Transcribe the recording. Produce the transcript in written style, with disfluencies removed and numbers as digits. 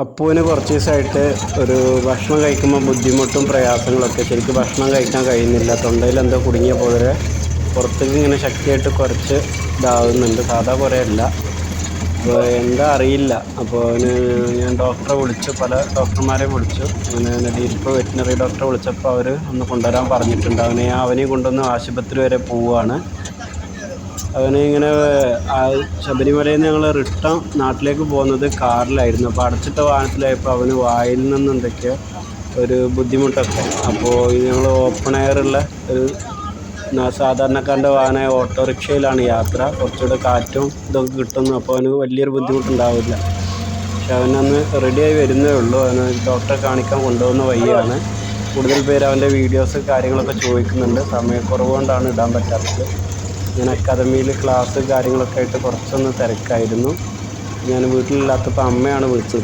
അപ്പുവിന് കുറച്ച് ദിവസമായിട്ട് ഒരു ഭക്ഷണം കഴിക്കുമ്പോൾ ബുദ്ധിമുട്ടും പ്രയാസങ്ങളൊക്കെ. ശരിക്കും ഭക്ഷണം കഴിക്കാൻ കഴിയുന്നില്ല. തൊണ്ടയിൽ എന്തോ കുടുങ്ങിയ പോലെ പുറത്തേക്ക് ഇങ്ങനെ ശക്തിയായിട്ട് കുറച്ച് ഇതാവുന്നുണ്ട്. സാധാ പോലെയല്ല. അപ്പോൾ എന്താ അറിയില്ല. അപ്പോൾ ഞാൻ ഡോക്ടറെ വിളിച്ചു, പല ഡോക്ടർമാരെ വിളിച്ചു. അങ്ങനെ നെടിയിരിപ്പ് വെറ്റിനറി ഡോക്ടറെ വിളിച്ചപ്പോൾ അവർ ഒന്ന് കൊണ്ടുവരാൻ പറഞ്ഞിട്ടുണ്ട്. അവനെയും കൊണ്ടൊന്ന് ആശുപത്രി വരെ പോവുകയാണ്. ഇങ്ങനെ ശബരിമലയിൽ നിന്ന് ഞങ്ങൾ റിട്ടേൺ നാട്ടിലേക്ക് പോകുന്നത് കാറിലായിരുന്നു. അപ്പോൾ അടച്ചിട്ട വാഹനത്തിലായപ്പോൾ അവന് വായിൽ നിന്ന് എന്തൊക്കെയോ ഒരു ബുദ്ധിമുട്ടൊക്കെ. അപ്പോൾ ഞങ്ങൾ ഓപ്പൺ എയറുള്ള ഒരു സാധാരണക്കാരൻ്റെ വാഹനമായ ഓട്ടോറിക്ഷയിലാണ് യാത്ര. കുറച്ചുകൂടെ കാറ്റും ഇതൊക്കെ കിട്ടുന്നു. അപ്പോൾ അവന് വലിയൊരു ബുദ്ധിമുട്ടുണ്ടാവില്ല. പക്ഷെ അവനന്ന് റെഡിയായി വരുന്നേ ഉള്ളൂ. അവന് ഡോക്ടറെ കാണിക്കാൻ കൊണ്ടുപോകുന്ന വഴിയാണ്. കൂടുതൽ പേര് അവൻ്റെ വീഡിയോസ് കാര്യങ്ങളൊക്കെ ചോദിക്കുന്നുണ്ട്. സമയക്കുറവ് കൊണ്ടാണ് ഇടാൻ പറ്റാത്തത്. ഞാൻ അക്കാദമിയിൽ ക്ലാസ് കാര്യങ്ങളൊക്കെ ആയിട്ട് കുറച്ചൊന്ന് തിരക്കായിരുന്നു. ഞാൻ വീട്ടിലില്ലാത്തപ്പോൾ അമ്മയാണ് വിളിച്ചത്.